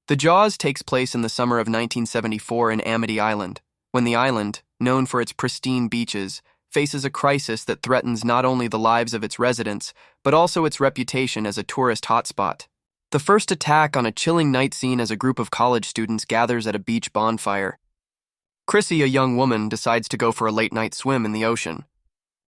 The Jaws takes place in the summer of 1974 in Amity Island, when the island, known for its pristine beaches, faces a crisis that threatens not only the lives of its residents, but also its reputation as a tourist hotspot. The first attack on a chilling night scene as a group of college students gathers at a beach bonfire. Chrissy, a young woman, decides to go for a late-night swim in the ocean.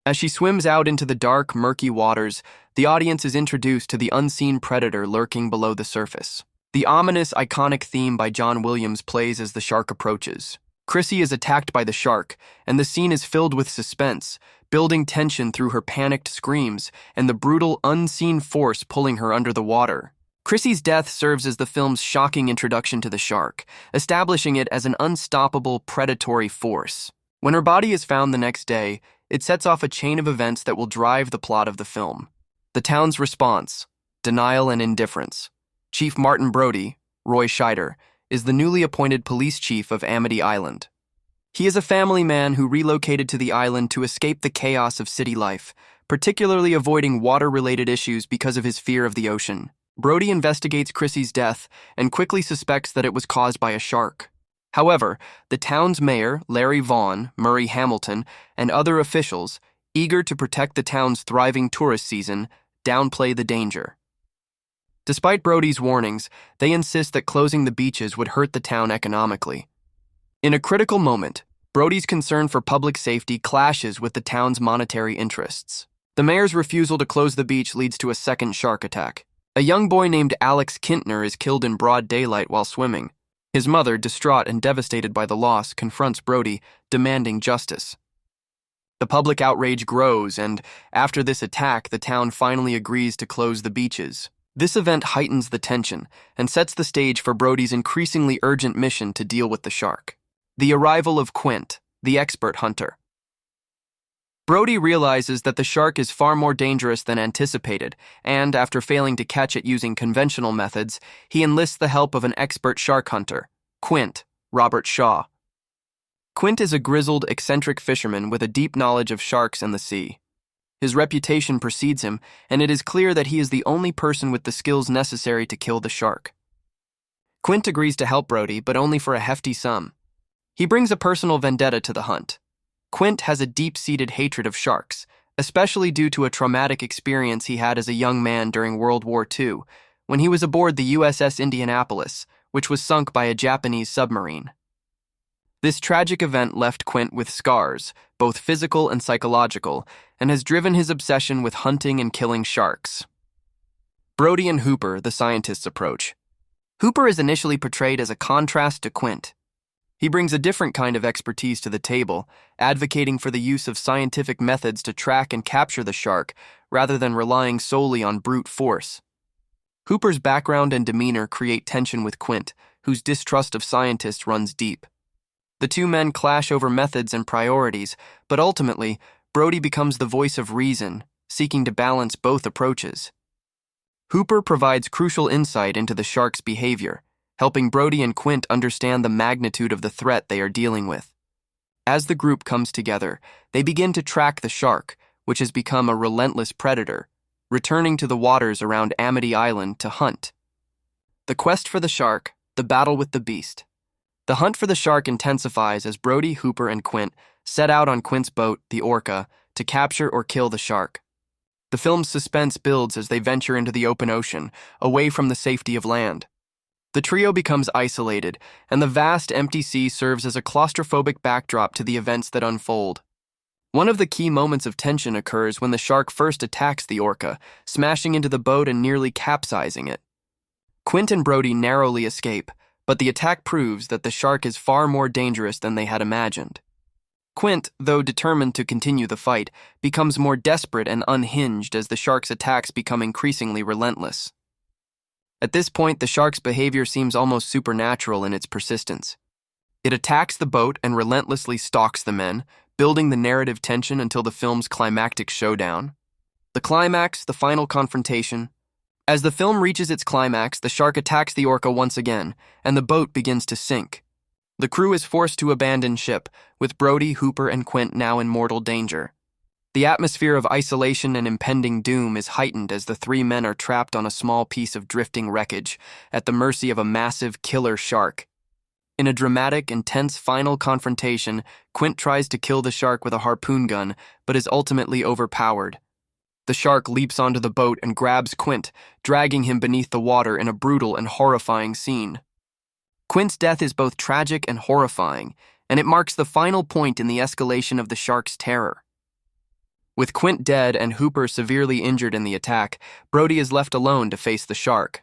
As she swims out into the dark, murky waters, the audience is introduced to the unseen predator lurking below the surface. The ominous, iconic theme by John Williams plays as the shark approaches. Chrissy is attacked by the shark, and the scene is filled with suspense, building tension through her panicked screams and the brutal, unseen force pulling her under the water. Chrissy's death serves as the film's shocking introduction to the shark, establishing it as an unstoppable, predatory force. When her body is found the next day, it sets off a chain of events that will drive the plot of the film. The town's response: denial and indifference. Chief Martin Brody, Roy Scheider, is the newly appointed police chief of Amity Island. He is a family man who relocated to the island to escape the chaos of city life, particularly avoiding water-related issues because of his fear of the ocean. Brody investigates Chrissy's death and quickly suspects that it was caused by a shark. However, the town's mayor, Larry Vaughn, Murray Hamilton, and other officials, eager to protect the town's thriving tourist season, downplay the danger. Despite Brody's warnings, they insist that closing the beaches would hurt the town economically. In a critical moment, Brody's concern for public safety clashes with the town's monetary interests. The mayor's refusal to close the beach leads to a second shark attack. A young boy named Alex Kintner is killed in broad daylight while swimming. His mother, distraught and devastated by the loss, confronts Brody, demanding justice. The public outrage grows, and after this attack, the town finally agrees to close the beaches. This event heightens the tension and sets the stage for Brody's increasingly urgent mission to deal with the shark. The arrival of Quint, the expert hunter. Brody realizes that the shark is far more dangerous than anticipated, and after failing to catch it using conventional methods, he enlists the help of an expert shark hunter, Quint, Robert Shaw. Quint is a grizzled, eccentric fisherman with a deep knowledge of sharks and the sea. His reputation precedes him, and it is clear that he is the only person with the skills necessary to kill the shark. Quint agrees to help Brody, but only for a hefty sum. He brings a personal vendetta to the hunt. Quint has a deep-seated hatred of sharks, especially due to a traumatic experience he had as a young man during World War II, when he was aboard the USS Indianapolis, which was sunk by a Japanese submarine. This tragic event left Quint with scars, both physical and psychological, and has driven his obsession with hunting and killing sharks. Brody and Hooper, the scientist's approach. Hooper is initially portrayed as a contrast to Quint. He brings a different kind of expertise to the table, advocating for the use of scientific methods to track and capture the shark, rather than relying solely on brute force. Hooper's background and demeanor create tension with Quint, whose distrust of scientists runs deep. The two men clash over methods and priorities, but ultimately, Brody becomes the voice of reason, seeking to balance both approaches. Hooper provides crucial insight into the shark's behavior, helping Brody and Quint understand the magnitude of the threat they are dealing with. As the group comes together, they begin to track the shark, which has become a relentless predator, returning to the waters around Amity Island to hunt. The quest for the shark, the battle with the beast. The hunt for the shark intensifies as Brody, Hooper, and Quint set out on Quint's boat, the Orca, to capture or kill the shark. The film's suspense builds as they venture into the open ocean, away from the safety of land. The trio becomes isolated, and the vast empty sea serves as a claustrophobic backdrop to the events that unfold. One of the key moments of tension occurs when the shark first attacks the Orca, smashing into the boat and nearly capsizing it. Quint and Brody narrowly escape, but the attack proves that the shark is far more dangerous than they had imagined. Quint, though determined to continue the fight, becomes more desperate and unhinged as the shark's attacks become increasingly relentless. At this point, the shark's behavior seems almost supernatural in its persistence. It attacks the boat and relentlessly stalks the men, building the narrative tension until the film's climactic showdown. The climax, the final confrontation. As the film reaches its climax, the shark attacks the Orca once again, and the boat begins to sink. The crew is forced to abandon ship, with Brody, Hooper, and Quint now in mortal danger. The atmosphere of isolation and impending doom is heightened as the three men are trapped on a small piece of drifting wreckage, at the mercy of a massive killer shark. In a dramatic, intense final confrontation, Quint tries to kill the shark with a harpoon gun, but is ultimately overpowered. The shark leaps onto the boat and grabs Quint, dragging him beneath the water in a brutal and horrifying scene. Quint's death is both tragic and horrifying, and it marks the final point in the escalation of the shark's terror. With Quint dead and Hooper severely injured in the attack, Brody is left alone to face the shark.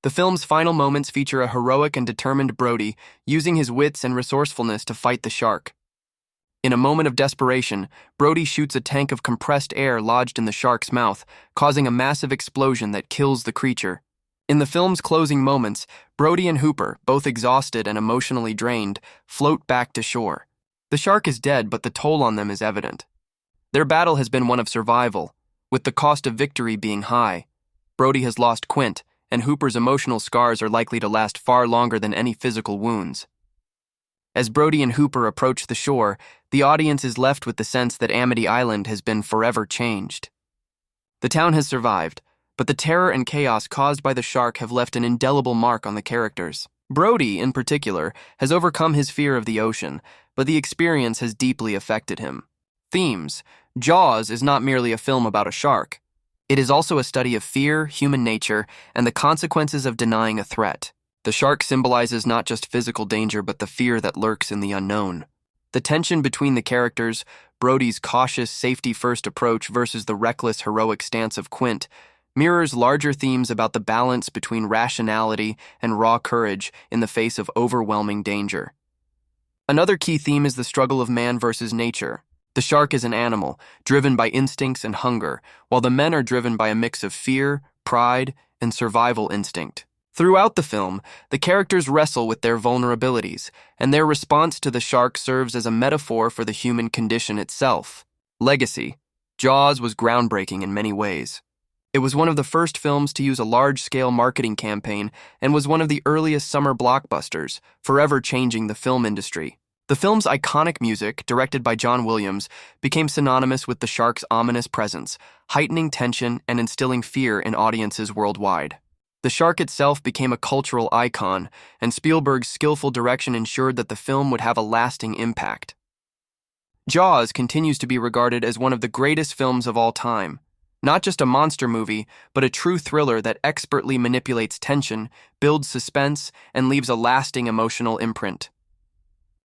The film's final moments feature a heroic and determined Brody using his wits and resourcefulness to fight the shark. In a moment of desperation, Brody shoots a tank of compressed air lodged in the shark's mouth, causing a massive explosion that kills the creature. In the film's closing moments, Brody and Hooper, both exhausted and emotionally drained, float back to shore. The shark is dead, but the toll on them is evident. Their battle has been one of survival, with the cost of victory being high. Brody has lost Quint, and Hooper's emotional scars are likely to last far longer than any physical wounds. As Brody and Hooper approach the shore, the audience is left with the sense that Amity Island has been forever changed. The town has survived, but the terror and chaos caused by the shark have left an indelible mark on the characters. Brody, in particular, has overcome his fear of the ocean, but the experience has deeply affected him. Themes: Jaws is not merely a film about a shark. It is also a study of fear, human nature, and the consequences of denying a threat. The shark symbolizes not just physical danger, but the fear that lurks in the unknown. The tension between the characters, Brody's cautious, safety-first approach versus the reckless, heroic stance of Quint, mirrors larger themes about the balance between rationality and raw courage in the face of overwhelming danger. Another key theme is the struggle of man versus nature. The shark is an animal, driven by instincts and hunger, while the men are driven by a mix of fear, pride, and survival instinct. Throughout the film, the characters wrestle with their vulnerabilities, and their response to the shark serves as a metaphor for the human condition itself. Legacy: Jaws was groundbreaking in many ways. It was one of the first films to use a large-scale marketing campaign and was one of the earliest summer blockbusters, forever changing the film industry. The film's iconic music, directed by John Williams, became synonymous with the shark's ominous presence, heightening tension and instilling fear in audiences worldwide. The shark itself became a cultural icon, and Spielberg's skillful direction ensured that the film would have a lasting impact. Jaws continues to be regarded as one of the greatest films of all time. Not just a monster movie, but a true thriller that expertly manipulates tension, builds suspense, and leaves a lasting emotional imprint.